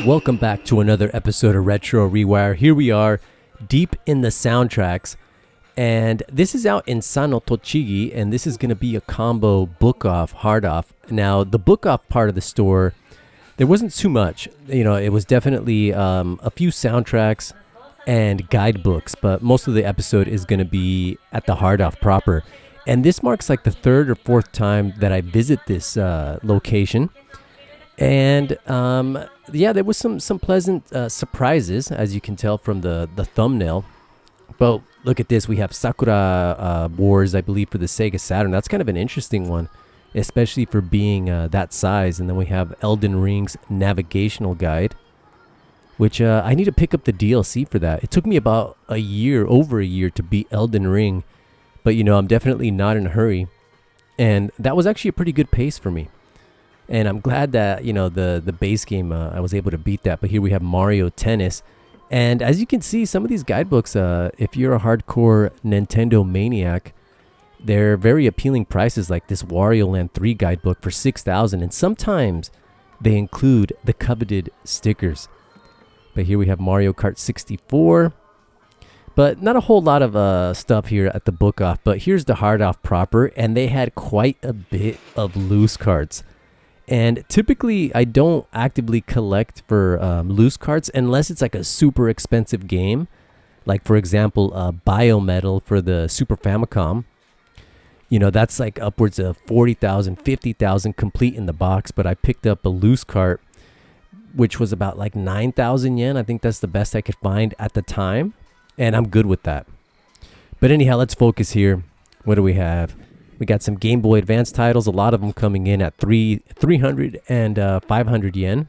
Welcome back to another episode of Retro ReWire. Here we are, deep in the soundtracks, and this is out in Sano, Tochigi, and this is going to be a combo book-off, hard-off. Now, the book-off part of the store, there wasn't too much. You know, it was definitely a few soundtracks and guidebooks, but most of the episode is going to be at the hard-off proper. And this marks like the third or fourth time that I visit this location. And yeah, there was some pleasant surprises, as you can tell from the thumbnail. But look at this. We have Sakura Wars, I believe, for the Sega Saturn. That's kind of an interesting one, especially for being that size. And then we have Elden Ring's navigational guide, which I need to pick up the DLC for that. It took me about over a year to beat Elden Ring. But, you know, I'm definitely not in a hurry. And that was actually a pretty good pace for me. And I'm glad that, you know, the base game, I was able to beat that. But here we have Mario Tennis. And as you can see, some of these guidebooks, if you're a hardcore Nintendo maniac, they're very appealing prices, like this Wario Land 3 guidebook for $6,000. And sometimes they include the coveted stickers. But here we have Mario Kart 64. But not a whole lot of stuff here at the book off. But here's the hard off proper. And they had quite a bit of loose cards. And typically, I don't actively collect for loose cards unless it's like a super expensive game. Like, for example, Biometal for the Super Famicom. You know, that's like upwards of 40,000, 50,000 complete in the box. But I picked up a loose cart, which was about like 9,000 yen. I think that's the best I could find at the time. And I'm good with that. But anyhow, let's focus here. What do we have? We got some Game Boy Advance titles, a lot of them coming in at 300 and 500 yen.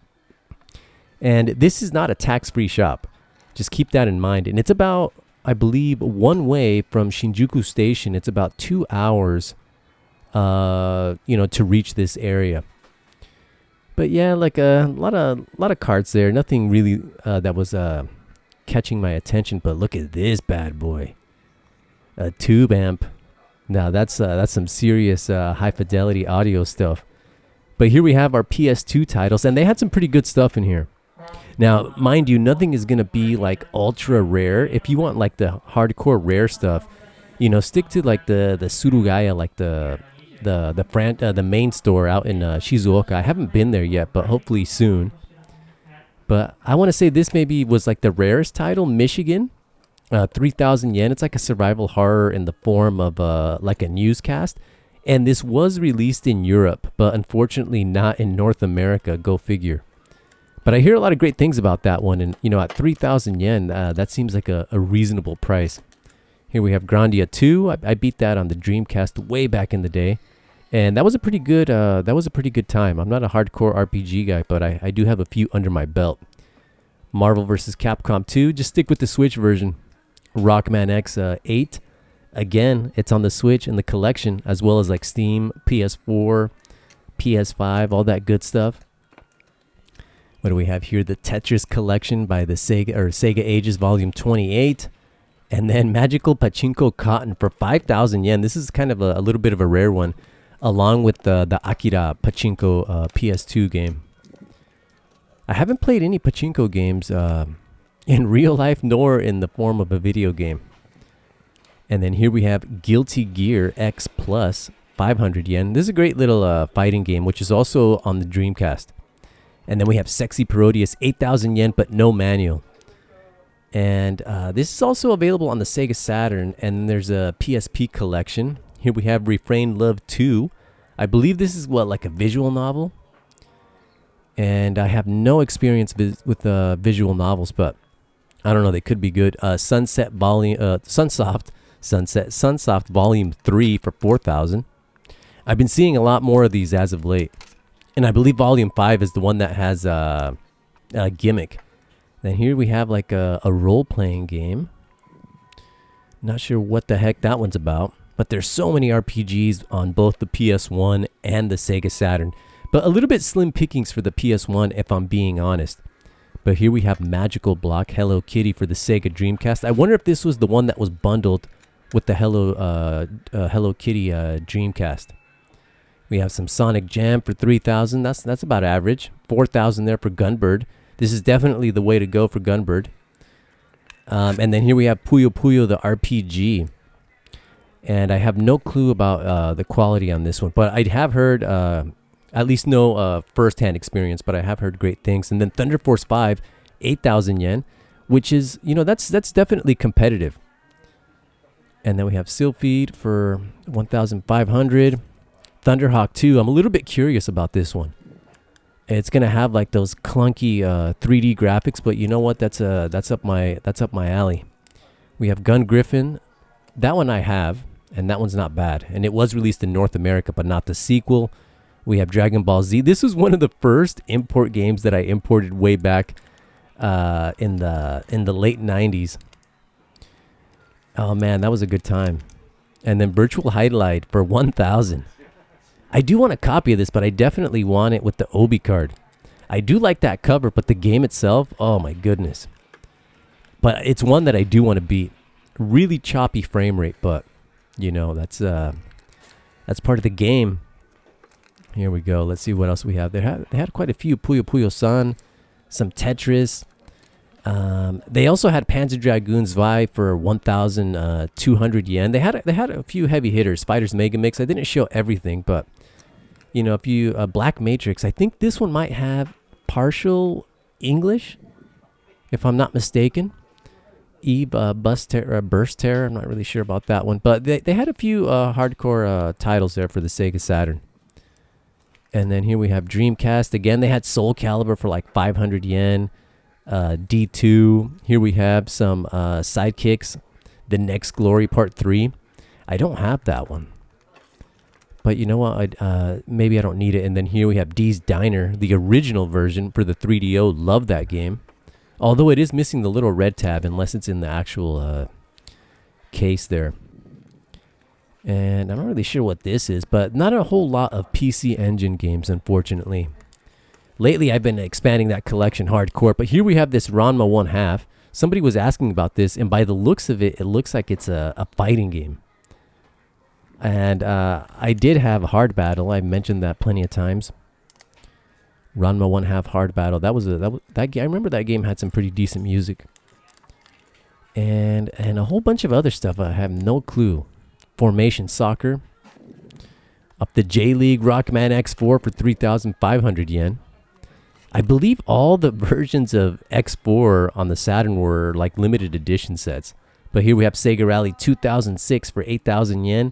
And this is not a tax-free shop. Just keep that in mind. And it's about, I believe, one way from Shinjuku Station. It's about 2 hours, to reach this area. But yeah, like a lot of cards there. Nothing really that was catching my attention. But look at this bad boy, a tube amp. Now that's some serious high fidelity audio stuff. But here we have our PS2 titles, and they had some pretty good stuff in here. Now, mind you, nothing is gonna be like ultra rare. If you want like the hardcore rare stuff, you know, stick to like the Surugaya, like the main store out in Shizuoka. I haven't been there yet, but hopefully soon. But I want to say this maybe was like the rarest title, Michigan. 3,000 yen. It's like a survival horror in the form of like a newscast. And this was released in Europe, but unfortunately not in North America. Go figure. But I hear a lot of great things about that one. And, you know, at 3,000 yen, that seems like a reasonable price. Here we have Grandia 2. I beat that on the Dreamcast way back in the day. And that was a pretty good time. I'm not a hardcore RPG guy, but I do have a few under my belt. Marvel vs. Capcom 2. Just stick with the Switch version. Rockman X 8. Again, it's on the Switch in the collection, as well as like Steam, PS4, PS5, all that good stuff. What do we have here? The Tetris collection by the Sega Ages Volume 28. And then Magical Pachinko Cotton for 5,000 yen. This is kind of a little bit of a rare one, along with the Akira Pachinko PS2 game. I haven't played any Pachinko games in real life nor in the form of a video game. And then here we have Guilty Gear X Plus, 500 yen. This is a great little fighting game, which is also on the Dreamcast. And then we have Sexy Parodius, 8,000 yen, but no manual. And this is also available on the Sega Saturn. And there's a PSP collection. Here we have Refrain Love 2. I believe this is like a visual novel. And I have no experience with visual novels, but I don't know. They could be good. Sunsoft Volume 3 for 4,000. I've been seeing a lot more of these as of late. And I believe Volume 5 is the one that has a gimmick. Then here we have like a role-playing game. Not sure what the heck that one's about. But there's so many RPGs on both the PS1 and the Sega Saturn. But a little bit slim pickings for the PS1, if I'm being honest. But here we have Magical Block Hello Kitty for the Sega Dreamcast. I wonder if this was the one that was bundled with the Hello Kitty Dreamcast. We have some Sonic Jam for 3,000. That's about average. 4,000 there for Gunbird. This is definitely the way to go for Gunbird. And then here we have Puyo Puyo, the RPG. And I have no clue about the quality on this one, but I have heard, at least no first-hand experience, but I have heard great things. And then Thunder Force 5, 8,000 yen, which is, that's definitely competitive. And then we have Sylphied for 1,500. Thunderhawk 2, I'm a little bit curious about this one. It's gonna have like those clunky 3D graphics, but you know what? That's up my alley. We have Gun Griffin. That one I have, and that one's not bad. And it was released in North America, but not the sequel. We have Dragon Ball Z. This was one of the first import games that I imported way back in the late 90s. Oh man, that was a good time. And then Virtual Highlight for 1,000. I do want a copy of this, but I definitely want it with the Obi card. I do like that cover, but the game itself, oh my goodness. But it's one that I do want to beat. Really choppy frame rate, but that's part of the game. Here we go. Let's see what else we have. They had quite a few. Puyo Puyo San, some Tetris. They also had Panzer Dragoons Vi for 1,200 yen. They had a few heavy hitters. Spiders Mega Mix. I didn't show everything, but if you Black Matrix, I think this one might have partial English, if I'm not mistaken. Eve Burst Terror. I'm not really sure about that one, but they had a few hardcore titles there for the Sega Saturn. And then here we have Dreamcast. Again, they had Soul Calibur for like 500 yen. D2. Here we have some Sidekicks. The Next Glory Part 3. I don't have that one. But you know what? Maybe I don't need it. And then here we have Dee's Diner, the original version for the 3DO. Love that game. Although it is missing the little red tab unless it's in the actual case there. And I'm not really sure what this is, but not a whole lot of PC Engine games, unfortunately. Lately, I've been expanding that collection hardcore, but here we have this Ranma 1/2. Somebody was asking about this, and by the looks of it, it looks like it's a fighting game. And I did have Hard Battle. I mentioned that plenty of times. Ranma 1/2 Hard Battle. That game. I remember that game had some pretty decent music. And a whole bunch of other stuff. I have no clue. Formation Soccer. Up the J-League Rockman X4 for 3,500 yen. I believe all the versions of X4 on the Saturn were like limited edition sets. But here we have Sega Rally 2006 for 8,000 yen.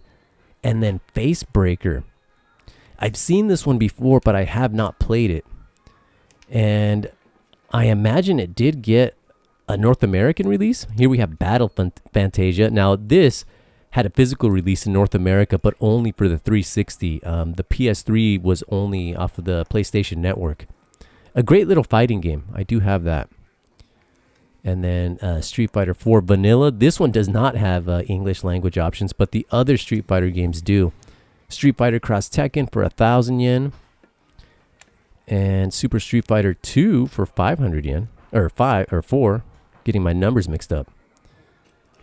And then Facebreaker. I've seen this one before, but I have not played it. And I imagine it did get a North American release. Here we have Battle Fantasia. Now this had a physical release in North America, but only for the 360. The PS3 was only off of the PlayStation Network. A great little fighting game. I do have that. And then Street Fighter 4 Vanilla. This one does not have English language options, but the other Street Fighter games do. Street Fighter Cross Tekken for 1,000 yen. And Super Street Fighter 2 for 500 yen. Or 4. Getting my numbers mixed up.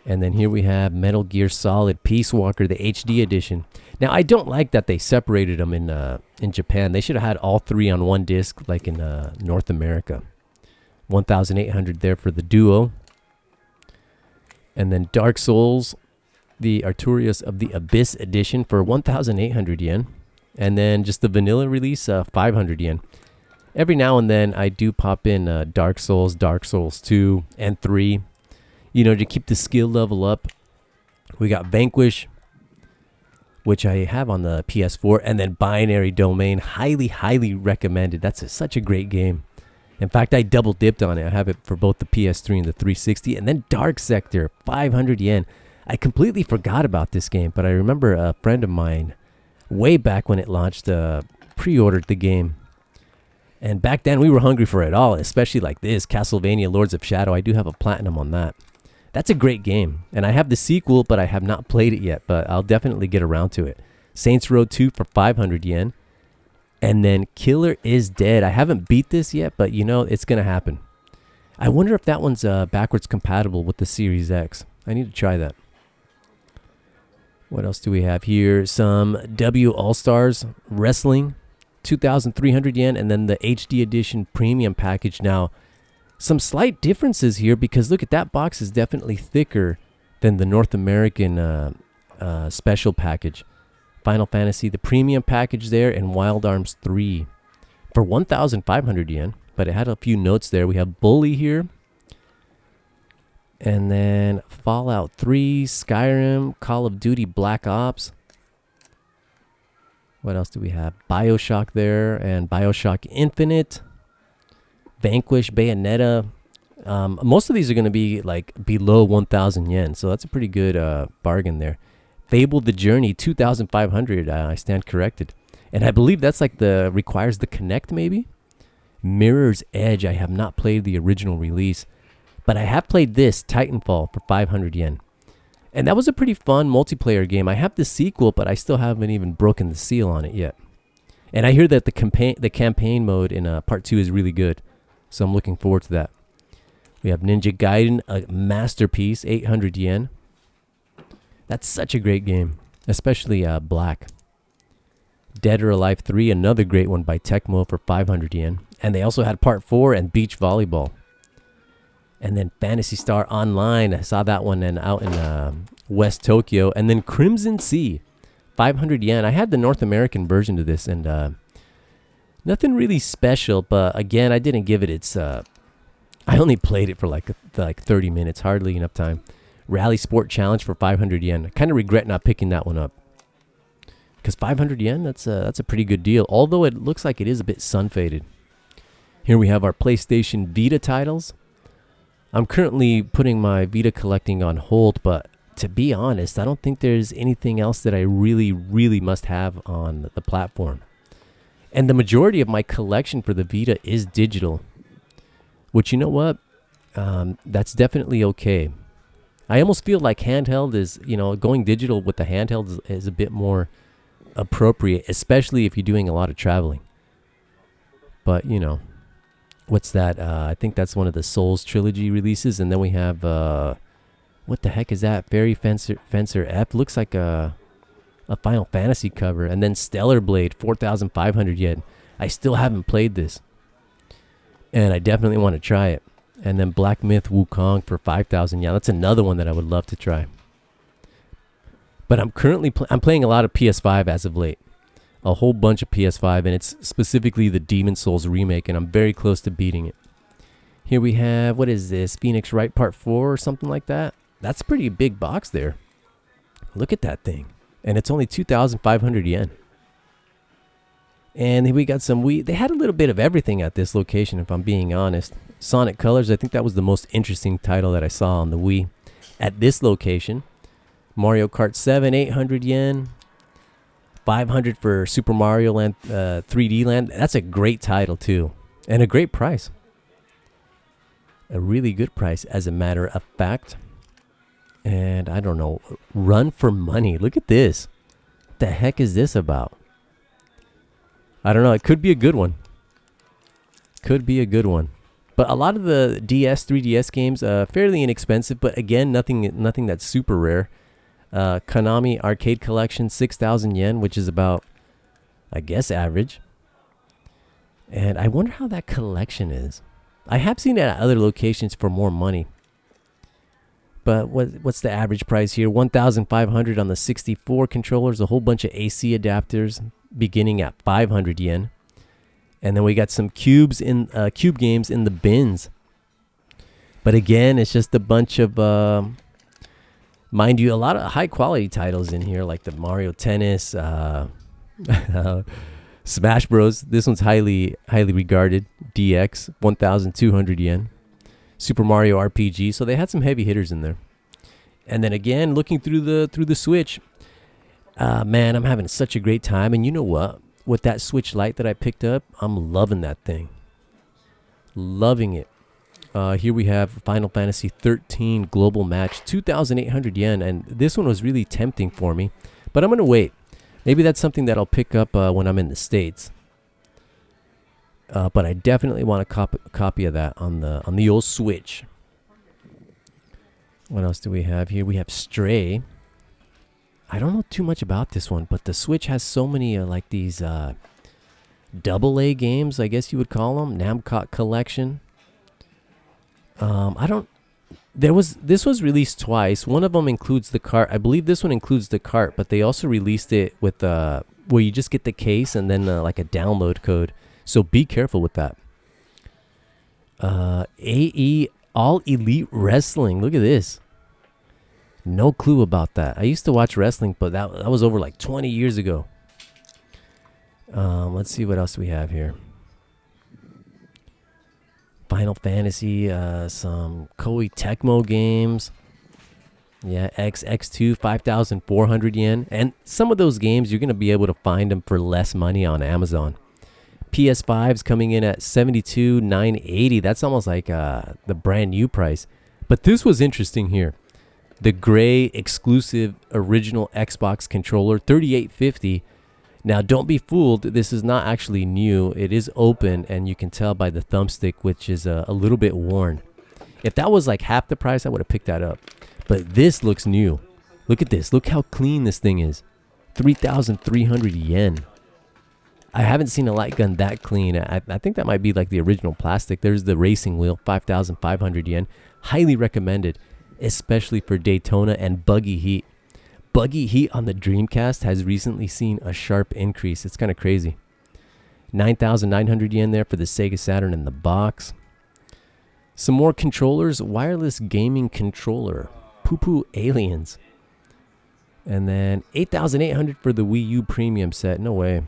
And then here we have Metal Gear Solid Peace Walker, the HD edition. Now, I don't like that they separated them in Japan. They should have had all three on one disc, like in North America. 1,800 there for the Duo. And then Dark Souls, the Artorias of the Abyss edition for 1,800 yen. And then just the vanilla release, 500 yen. Every now and then, I do pop in Dark Souls 2 and 3. To keep the skill level up. We got Vanquish, which I have on the PS4. And then Binary Domain, highly, highly recommended. That's such a great game. In fact, I double dipped on it. I have it for both the PS3 and the 360. And then Dark Sector, 500 yen. I completely forgot about this game, but I remember a friend of mine, way back when it launched, pre-ordered the game. And back then, we were hungry for it all, especially like this, Castlevania Lords of Shadow. I do have a platinum on that. That's a great game. And I have the sequel, but I have not played it yet, but I'll definitely get around to it. Saints Row 2 for 500 yen. And then Killer is Dead. I haven't beat this yet, but it's going to happen. I wonder if that one's backwards compatible with the Series X. I need to try that. What else do we have here? Some W All-Stars Wrestling, 2,300 yen. And then the HD edition premium package. Now, Some slight differences here because look at that box is definitely thicker than the North American special package. Final Fantasy, the premium package there, and Wild Arms 3 for 1,500 yen. But it had a few notes there. We have Bully here. And then Fallout 3, Skyrim, Call of Duty Black Ops. What else do we have? Bioshock there and Bioshock Infinite. Vanquish, Bayonetta. Most of these are going to be like below 1,000 yen. So that's a pretty good bargain there. Fable the Journey, 2,500. I stand corrected. And I believe that's like requires the Kinect maybe. Mirror's Edge. I have not played the original release. But I have played this, Titanfall, for 500 yen. And that was a pretty fun multiplayer game. I have the sequel, but I still haven't even broken the seal on it yet. And I hear that the campaign mode in Part 2 is really good. So I'm looking forward to that. We have Ninja Gaiden, a masterpiece, 800 yen. That's such a great game, especially Black. Dead or Alive 3, another great one by Tecmo for 500 yen. And they also had Part 4 and Beach Volleyball. And then Phantasy Star Online, I saw that one out in West Tokyo. And then Crimson Sea, 500 yen. I had the North American version of this, and nothing really special, but again, I didn't give it its... I only played it for like 30 minutes, hardly enough time. Rally Sport Challenge for 500 yen. I kind of regret not picking that one up. Because 500 yen, that's a pretty good deal. Although it looks like it is a bit sun-faded. Here we have our PlayStation Vita titles. I'm currently putting my Vita collecting on hold, but to be honest, I don't think there's anything else that I really, really must have on the platform. And the majority of my collection for the Vita is digital. Which, you know what? That's definitely okay. I almost feel like handheld is, going digital with the handheld is a bit more appropriate, especially if you're doing a lot of traveling. But, what's that? I think that's one of the Souls trilogy releases. And then we have, what the heck is that? Fairy Fencer F. Looks like a Final Fantasy cover. And then Stellar Blade, 4,500 yen. I still haven't played this. And I definitely want to try it. And then Black Myth Wukong for 5,000 yen. That's another one that I would love to try. But I'm currently I'm playing a lot of PS5 as of late. A whole bunch of PS5, and it's specifically the Demon Souls remake, and I'm very close to beating it. Here we have, what is this? Phoenix Wright Part 4 or something like that? That's a pretty big box there. Look at that thing. And it's only 2,500 yen. And we got they had a little bit of everything at this location, if I'm being honest. Sonic Colors, I think that was the most interesting title that I saw on the Wii. At this location, Mario Kart 7, 800 yen. 500 for Super Mario Land 3D Land. That's a great title, too. And a great price. A really good price, as a matter of fact. And I don't know. Run for Money. Look at this. What the heck is this about? I don't know. It could be a good one. Could be a good one. But a lot of the 3DS games, fairly inexpensive. But again, nothing that's super rare. Konami Arcade Collection, 6,000 yen, which is about, I guess, average. And I wonder how that collection is. I have seen it at other locations for more money. But what's the average price here? 1,500 on the 64 controllers, a whole bunch of AC adapters, beginning at 500 yen. And then we got some cube games in the bins. But again, it's just a bunch of, mind you, a lot of high quality titles in here, like the Mario Tennis, Smash Bros. This one's highly regarded. DX, 1,200 yen. Super Mario RPG. So they had some heavy hitters in there. And then again, looking through the Switch, man, I'm having such a great time. And you know what? With that Switch Lite that I picked up, I'm loving that thing. Loving it. Here we have Final Fantasy 13 Global Match, 2,800 yen. And this one was really tempting for me. But I'm going to wait. Maybe that's something that I'll pick up when I'm in the States. But I definitely want a copy of that on the old Switch. What else do we have here? We have Stray. I don't know too much about this one, but the Switch has so many like these AA games, I guess you would call them. Namco Collection. I don't. This was released twice. One of them includes the cart. I believe this one includes the cart, but they also released it with where you just get the case and then like a download code. So be careful with that. AE All Elite Wrestling. Look at this. No clue about that. I used to watch wrestling, but that was over like 20 years ago. Let's see what else we have here. Final Fantasy, some Koei Tecmo games. Yeah, X2, 5,400 yen. And some of those games, you're going to be able to find them for less money on Amazon. PS5's coming in at 72,980. That's almost like the brand new price. But this was interesting here. The gray exclusive original Xbox controller, 3850. Now, don't be fooled. This is not actually new. It is open, and you can tell by the thumbstick, which is a little bit worn. If that was like half the price, I would have picked that up. But this looks new. Look at this. Look how clean this thing is. 3,300 yen. I haven't seen a light gun that clean. I think that might be like the original plastic. There's the racing wheel, 5,500 yen. Highly recommended, especially for Daytona and Buggy Heat. Buggy Heat on the Dreamcast has recently seen a sharp increase. It's kind of crazy. 9,900 yen there for the Sega Saturn in the box. Some more controllers. Wireless gaming controller. Poo Poo Aliens. And then 8,800 for the Wii U premium set. No way.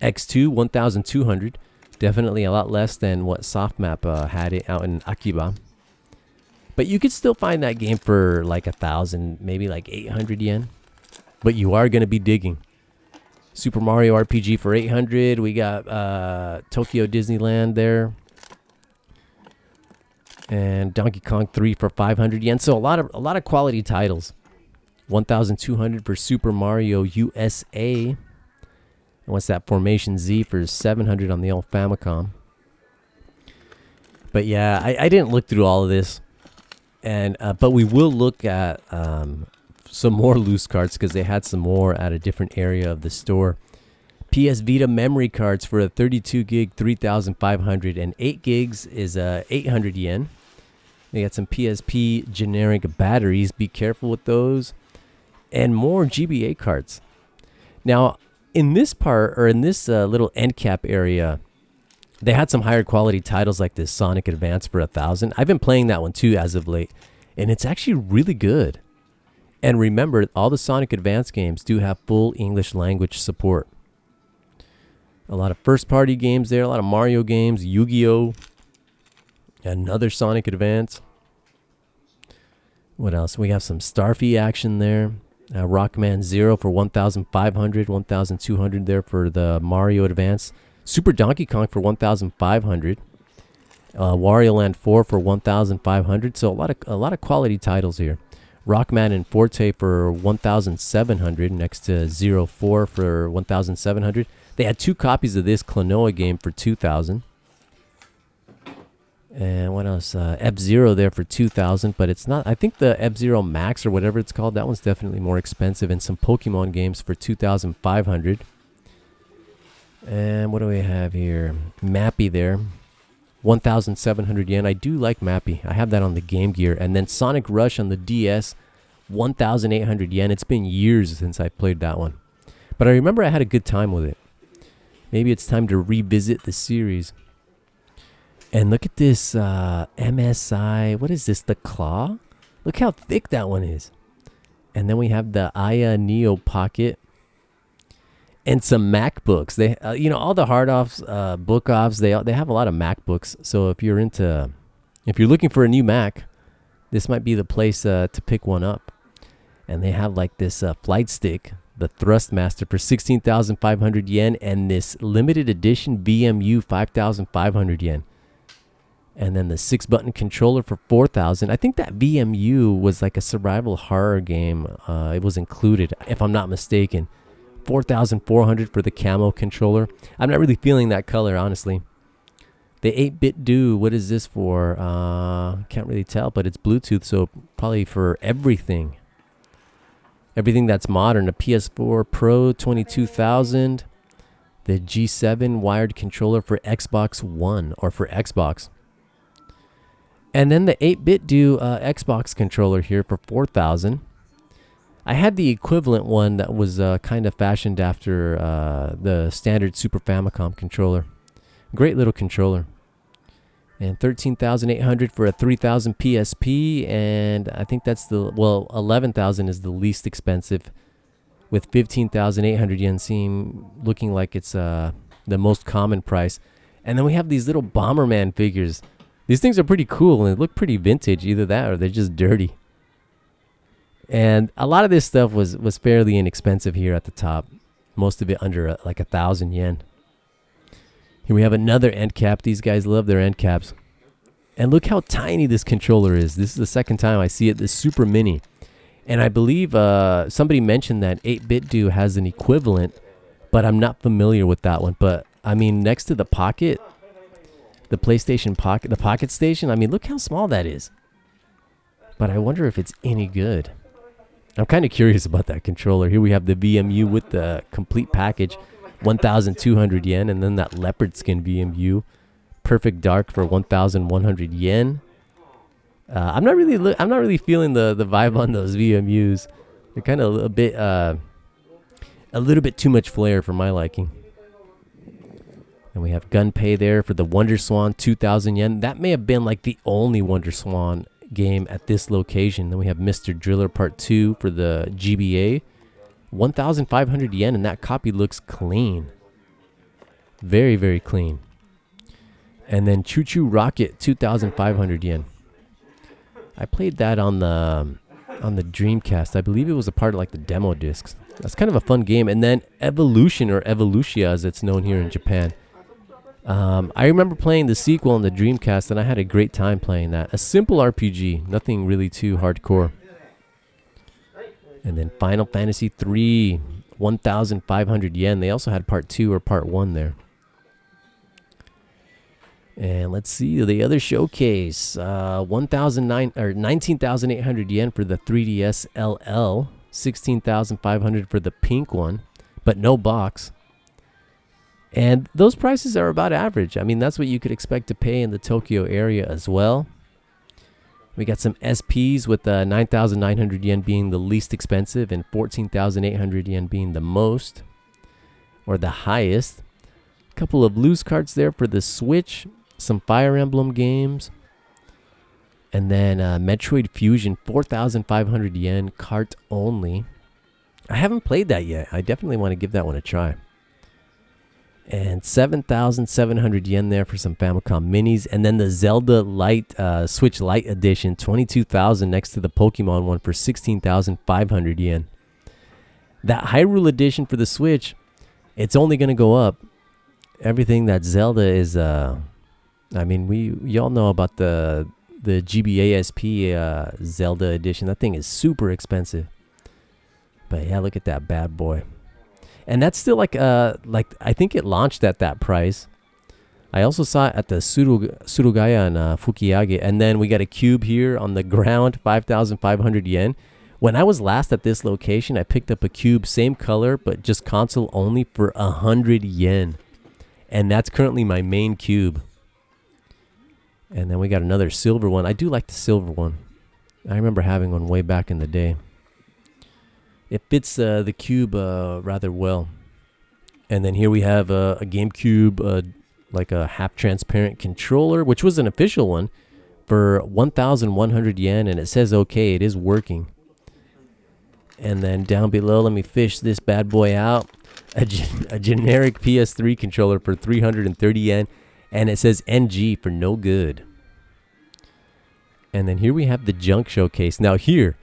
X2, 1,200. Definitely a lot less than what SoftMap had it out in Akiba. But you could still find that game for like 1,000, maybe like 800 yen. But you are going to be digging. Super Mario RPG for 800. We got Tokyo Disneyland there. And Donkey Kong 3 for 500 yen. So a lot of quality titles. 1,200 for Super Mario USA. And what's that? Formation Z for 700 on the old Famicom. But yeah, I didn't look through all of this. And but we will look at some more loose cards because they had some more at a different area of the store. PS Vita memory cards for a 32 gig, 3,500, and 8 gigs is 800 yen. They got some PSP generic batteries. Be careful with those. And more GBA cards. Now, in this part, or in this little end cap area, they had some higher quality titles like this Sonic Advance for 1,000. I've been playing that one too as of late, and it's actually really good. And remember, all the Sonic Advance games do have full English language support. A lot of first-party games there, a lot of Mario games, Yu-Gi-Oh! Another Sonic Advance. What else? We have some Starfy action there. Rockman Zero for 1,500, 1,200 there for the Mario Advance. Super Donkey Kong for 1,500. Wario Land 4 for 1,500. So a lot of quality titles here. Rockman and Forte for 1,700 next to Zero 4 for 1,700. They had 2 copies of this Klonoa game for 2,000. And what else? F-Zero there for 2,000, but it's not. I think the F-Zero Max or whatever it's called, that one's definitely more expensive. And some Pokemon games for 2,500. And what do we have here? Mappy there. 1,700 yen. I do like Mappy. I have that on the Game Gear. And then Sonic Rush on the DS. 1,800 yen. It's been years since I played that one. But I remember I had a good time with it. Maybe it's time to revisit the series. And look at this MSI. What is this? The Claw? Look how thick that one is. And then we have the Aya Neo Pocket. And some MacBooks. They, all the hard offs, book offs. They have a lot of MacBooks. So if you're looking for a new Mac, this might be the place to pick one up. And they have like this flight stick, the Thrustmaster for 16,500 yen, and this limited edition VMU 5,500 yen. And then the 6-button controller for 4,000. I think that VMU was like a survival horror game. It was included, if I'm not mistaken. 4,400 for the camo controller. I'm not really feeling that color, honestly. The 8-bit do, what is this for? Can't really tell, but it's Bluetooth, so probably for everything. Everything that's modern. A PS4 Pro, 22,000. The G7 wired controller for Xbox One, or for Xbox. And then the 8-bit do Xbox controller here for 4,000. I had the equivalent one that was kind of fashioned after the standard Super Famicom controller. Great little controller. And 13,800 for a 3,000 PSP, and I think that's 11,000 is the least expensive, with 15,800 yen looking like it's the most common price. And then we have these little Bomberman figures. These things are pretty cool and they look pretty vintage, either that or they're just dirty. And a lot of this stuff was fairly inexpensive here at the top. Most of it under like 1,000 yen. Here we have another end cap. These guys love their end caps. And look how tiny this controller is. This is the second time I see it, this super mini. And I believe somebody mentioned that 8-bit do has an equivalent, but I'm not familiar with that one. But I mean, next to the Pocket, the PlayStation Pocket, the Pocket Station, I mean, look how small that is. But I wonder if it's any good. I'm kind of curious about that controller. Here we have the VMU with the complete package, 1,200 yen, and then that leopard skin VMU, perfect dark for 1,100 yen. I'm not really feeling the vibe on those VMUs. They're kind of a little bit too much flair for my liking. And we have Gunpei there for the Wonder Swan, 2,000 yen. That may have been like the only Wonder Swan game at this location. Then we have Mr. Driller Part 2 for the GBA, 1,500 yen, and that copy looks clean. Very, very clean. And then Choo Choo Rocket, 2,500 yen. I played that on the Dreamcast. I believe it was a part of like the demo discs. That's kind of a fun game. And then Evolution, or Evolutia as it's known here in Japan. I remember playing the sequel on the Dreamcast, and I had a great time playing that. A simple RPG, nothing really too hardcore. And then Final Fantasy 3, 1,500 yen. They also had Part 2 or Part 1 there. And let's see the other showcase. 19,800 yen for the 3DS LL, 16,500 for the pink one, but no box. And those prices are about average. I mean, that's what you could expect to pay in the Tokyo area as well. We got some SPs with 9,900 yen being the least expensive and 14,800 yen being the most, or the highest. A couple of loose cards there for the Switch. Some Fire Emblem games. And then Metroid Fusion, 4,500 yen, cart only. I haven't played that yet. I definitely want to give that one a try. And 7,700 yen there for some Famicom minis. And then the Zelda Lite, Switch Lite edition, 22,000 next to the Pokemon one for 16,500 yen. That Hyrule edition for the Switch, it's only going to go up. Everything that Zelda is, I mean, y'all know about the GBA SP Zelda edition. That thing is super expensive. But yeah, look at that bad boy. And that's still like I think it launched at that price. I also saw it at the Surugaya and Fukiage. And then we got a cube here on the ground, 5,500 yen. When I was last at this location, I picked up a cube, same color, but just console only for 100 yen. And that's currently my main cube. And then we got another silver one. I do like the silver one. I remember having one way back in the day. It fits the cube rather well. And then here we have a GameCube, like a half-transparent controller, which was an official one, for 1,100 yen. And it says okay, it is working. And then down below, let me fish this bad boy out. A generic PS3 controller for 330 yen. And it says NG for no good. And then here we have the junk showcase. Now here,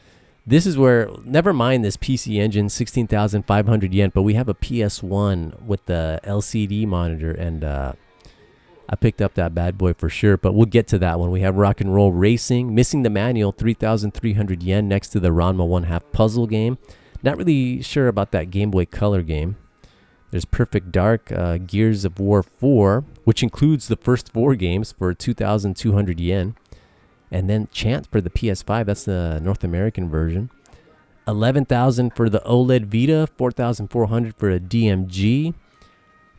this is where, never mind this PC Engine, 16,500 yen, but we have a PSOne with the LCD monitor, and I picked up that bad boy for sure, but we'll get to that one. We have Rock and Roll Racing, missing the manual, 3,300 yen next to the Ranma 1/2 puzzle game. Not really sure about that Game Boy Color game. There's Perfect Dark, Gears of War 4, which includes the first 4 games for 2,200 yen. And then Chant for the PS5, that's the North American version. 11,000 for the OLED Vita, 4,400 for a DMG,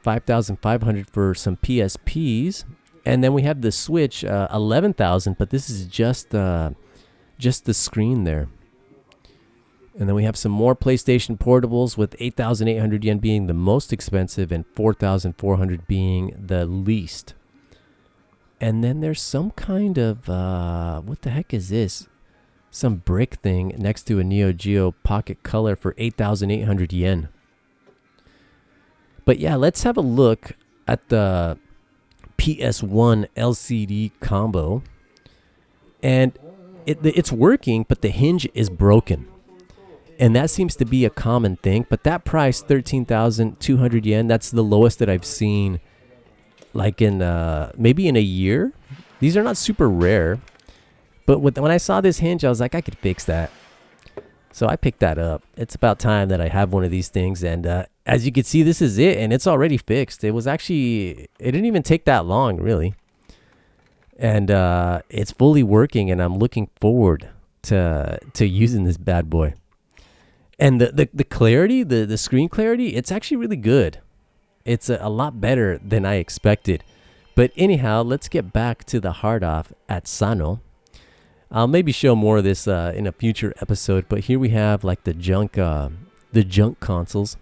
5,500 for some PSPs. And then we have the Switch, 11,000, but this is just the screen there. And then we have some more PlayStation portables with 8,800 yen being the most expensive and 4,400 being the least. And then there's some kind of, what the heck is this? Some brick thing next to a Neo Geo Pocket Color for 8,800 yen. But yeah, let's have a look at the PSOne LCD combo. And it's working, but the hinge is broken. And that seems to be a common thing. But that price, 13,200 yen, that's the lowest that I've seen like in maybe in a year. These are not super rare. But when I saw this hinge, I was like, I could fix that. So I picked that up. It's about time that I have one of these things. And as you can see, this is it. And it's already fixed. It didn't even take that long, really. And it's fully working. And I'm looking forward to using this bad boy. And the clarity, the screen clarity, it's actually really good. It's a lot better than I expected. But anyhow, let's get back to the hard off at Sano. I'll maybe show more of this in a future episode, but here we have like the junk consoles.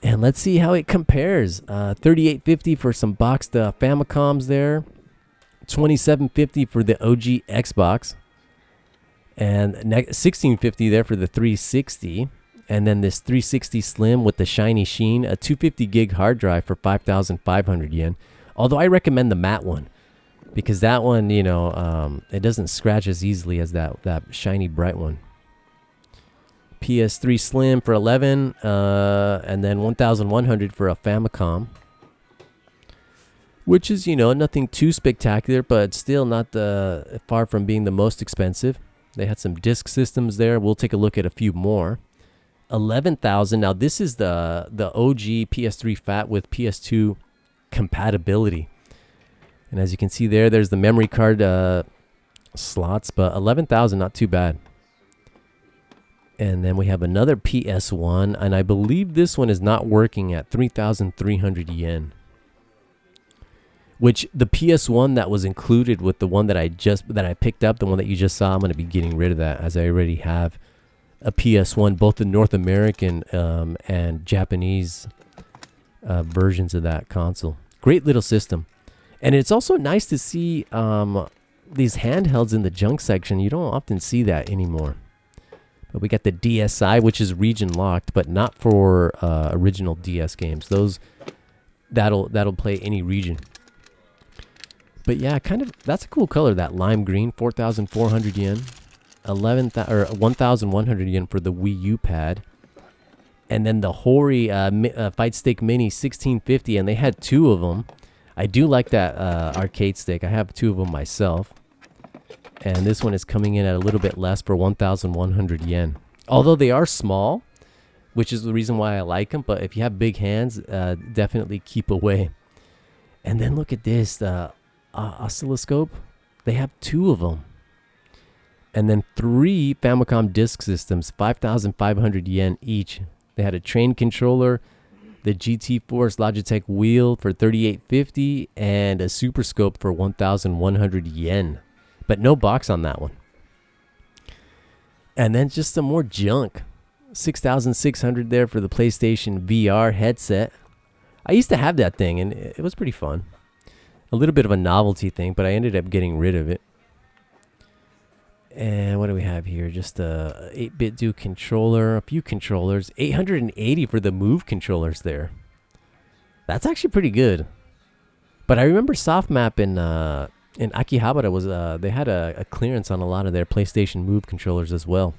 And let's see how it compares. 3850 for some boxed Famicoms there. 2750 for the OG Xbox. And 1650 there for the 360. And then this 360 Slim with the shiny sheen. A 250 gig hard drive for 5,500 yen. Although I recommend the matte one. Because that one, you know, it doesn't scratch as easily as that shiny bright one. PS3 Slim for 11, and then 1,100 for a Famicom. Which is, you know, nothing too spectacular, but still not far from being the most expensive. They had some disk systems there. We'll take a look at a few more. 11,000. Now this is the OG PS3 Fat with PS2 compatibility. And as you can see there, there's the memory card slots, but 11,000, not too bad. And then we have another PSOne, and I believe this one is not working at 3,300 yen. Which the PSOne that was included with the one that I picked up, the one that you just saw, I'm going to be getting rid of that as I already have a PSOne, both the North American and Japanese versions of that console. Great little system. And it's also nice to see these handhelds in the junk section. You don't often see that anymore. But we got the DSi, which is region locked, but not for original DS games. That'll play any region. But yeah, that's a cool color, that lime green. 4,400 yen, 1,100 yen for the Wii U pad. And then the Hori Fight Stick Mini 1650, and they had two of them. I do like that arcade stick. I have two of them myself. And this one is coming in at a little bit less for 1,100 yen. Although they are small, which is the reason why I like them. But if you have big hands, definitely keep away. And then look at this, the oscilloscope. They have two of them. And then 3 Famicom disk systems, 5,500 yen each. They had a train controller, the GT Force Logitech wheel for 3,850, and a Super Scope for 1,100 yen. But no box on that one. And then just some more junk. 6,600 there for the PlayStation VR headset. I used to have that thing, and it was pretty fun. A little bit of a novelty thing, but I ended up getting rid of it. And what do we have here? Just a 8-bit do controller, a few controllers. 880 for the Move controllers there. That's actually pretty good. But I remember SoftMap in Akihabara they had a clearance on a lot of their PlayStation Move controllers as well.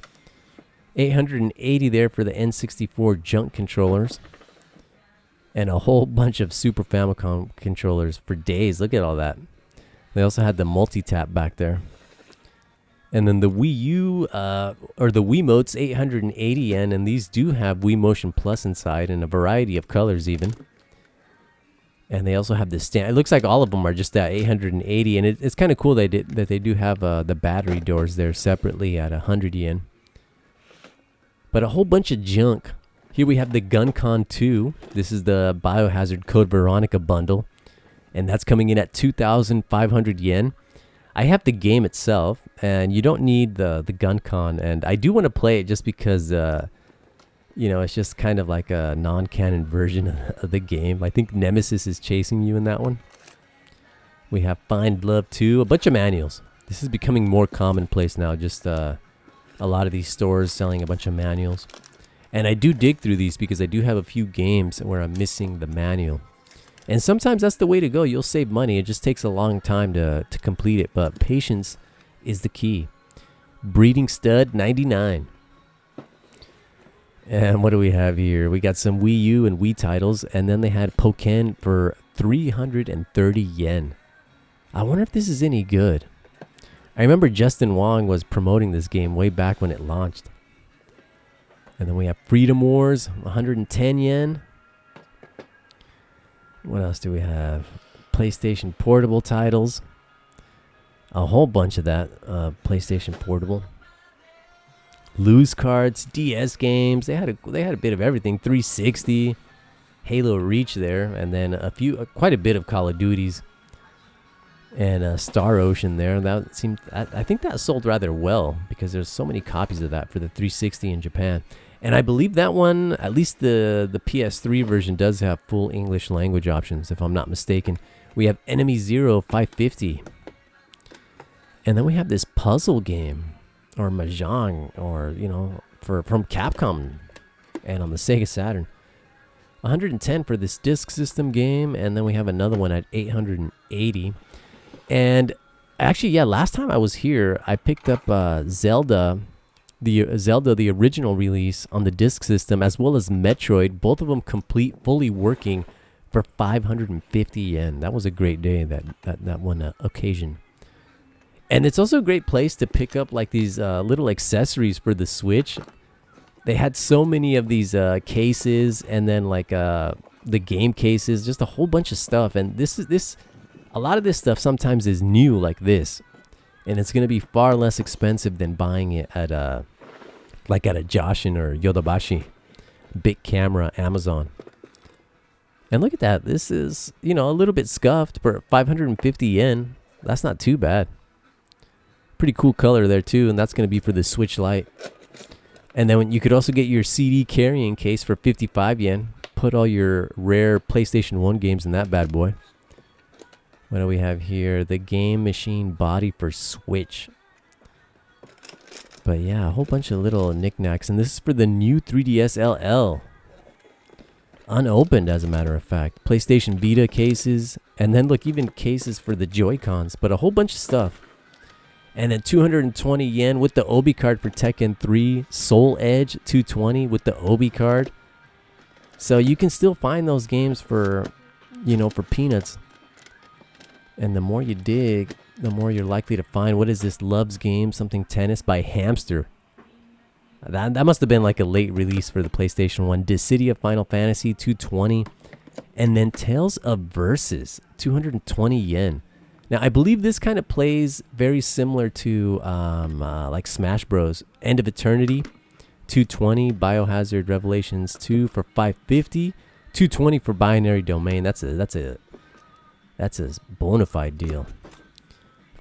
880 there for the N64 junk controllers. And a whole bunch of Super Famicom controllers for days. Look at all that. They also had the multi-tap back there. And then the Wii U, or the Wiimotes, 880 yen. And these do have Wii Motion Plus inside in a variety of colors even. And they also have the stand. It looks like all of them are just at 880. And it's kind of cool that they do have the battery doors there separately at 100 yen. But a whole bunch of junk. Here we have the GunCon 2. This is the Biohazard Code Veronica bundle. and that's coming in at 2,500 yen. I have the game itself, and you don't need the gun con, and I do want to play it just because it's just kind of like a non-canon version of the game. I think Nemesis is chasing you in that one. We have Find Love 2, a bunch of manuals. This is becoming more commonplace now, just a lot of these stores selling a bunch of manuals. And I do dig through these because I do have a few games where I'm missing the manual. And sometimes that's the way to go. You'll save money. It just takes a long time to complete it, but patience is the key. Breeding Stud 99. And what do we have here? We got some Wii U and Wii titles, and then they had Pokken for 330 yen. I wonder if this is any good. I remember Justin Wong was promoting this game way back when it launched. And then we have Freedom Wars, 110 yen. What else do we have? PlayStation Portable titles. A whole bunch of that. PlayStation Portable. Loose cards, DS games. They had a bit of everything. 360, Halo Reach there, and then quite a bit of Call of Duties. And Star Ocean there. I think that sold rather well because there's so many copies of that for the 360 in Japan. And I believe that one, at least the PS3 version, does have full English language options, if I'm not mistaken. We have Enemy Zero 550. And then we have this puzzle game, or Mahjong, or, from Capcom and on the Sega Saturn. 110 for this disc system game, and then we have another one at 880. And actually, yeah, last time I was here, I picked up Zelda, the original release on the disc system, as well as Metroid, both of them complete, fully working, for 550 yen. That was a great day, that one occasion. And it's also a great place to pick up like these little accessories for the Switch. They had so many of these cases, and then like the game cases, just a whole bunch of stuff. And a lot of this stuff sometimes is new like this, and it's going to be far less expensive than buying it at a Joshin or Yodobashi, Big Camera, Amazon. And look at that. This is, a little bit scuffed for 550 yen. That's not too bad. Pretty cool color there too, and that's going to be for the Switch Lite. And then you could also get your CD carrying case for 55 yen. Put all your rare PlayStation 1 games in that bad boy. What do we have here? The Game Machine body for Switch. But yeah, a whole bunch of little knickknacks. And this is for the new 3DS LL. Unopened, as a matter of fact. PlayStation Vita cases. And then look, even cases for the Joy-Cons. But a whole bunch of stuff. And then 220 yen with the Obi card for Tekken 3. Soul Edge 220 with the Obi card. So you can still find those games for peanuts. And the more you dig, the more you're likely to find. What is this? Love's Game, something tennis by Hamster. That must have been like a late release for the PlayStation 1. Dissidia Final Fantasy 220. And then Tales of Versus 220 yen. Now, I believe this kind of plays very similar to like Smash Bros. End of Eternity 220. Biohazard Revelations 2 for 550. 220 for Binary Domain. That's a bona fide deal.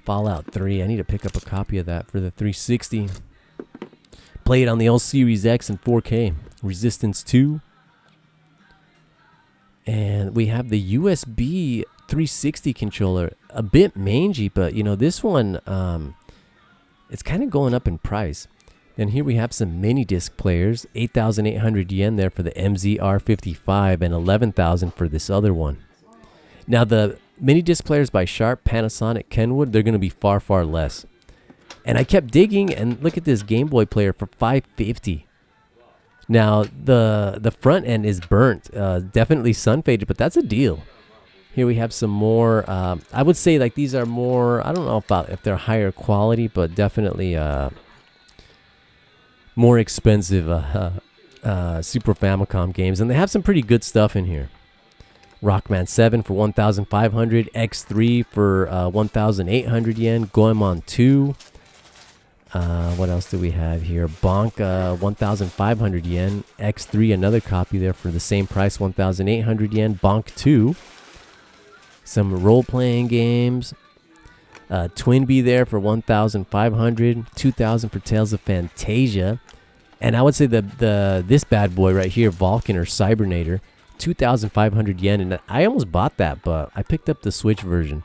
Fallout 3. I need to pick up a copy of that for the 360. Play it on the old Series X in 4K. Resistance 2. And we have the USB 360 controller. A bit mangy, but this one, it's kind of going up in price. And here we have some mini disc players. 8,800 yen there for the MZR55 and 11,000 for this other one. Now the mini disc players by Sharp, Panasonic, Kenwood, they're going to be far, far less. And I kept digging, and look at this Game Boy player for 550. Now the front end is burnt, definitely sun faded, but that's a deal. Here we have some more. I would say like these are more. I don't know about if they're higher quality, but definitely more expensive Super Famicom games, and they have some pretty good stuff in here. Rockman 7 for 1,500, X3 for 1,800 yen, Goemon 2. What else do we have here? Bonk 1,500 yen, X3 another copy there for the same price, 1,800 yen. Bonk 2, some role-playing games. Twinbee there for 1,500, 2,000 for Tales of Fantasia. And I would say this bad boy right here, Vulcan or Cybernator, 2,500 yen. And I almost bought that, but I picked up the Switch version.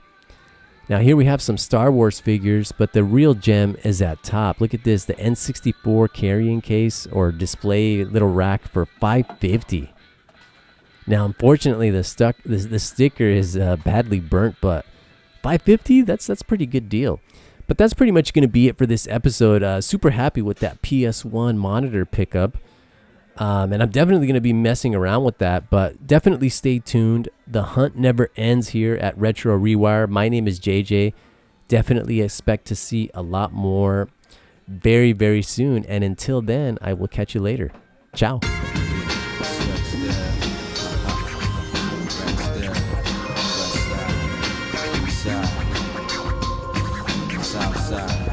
Now here we have some Star Wars figures, but the real gem is at top. Look at this, the N64 carrying case or display little rack for 550. Now unfortunately the sticker is badly burnt, but 550, that's pretty good deal. But that's pretty much going to be it for this episode. Super happy with that PSOne monitor pickup. And I'm definitely going to be messing around with that, but definitely stay tuned. The hunt never ends here at Retro ReWire. My name is JJ. Definitely expect to see a lot more very, very soon. And until then, I will catch you later. Ciao. Southside.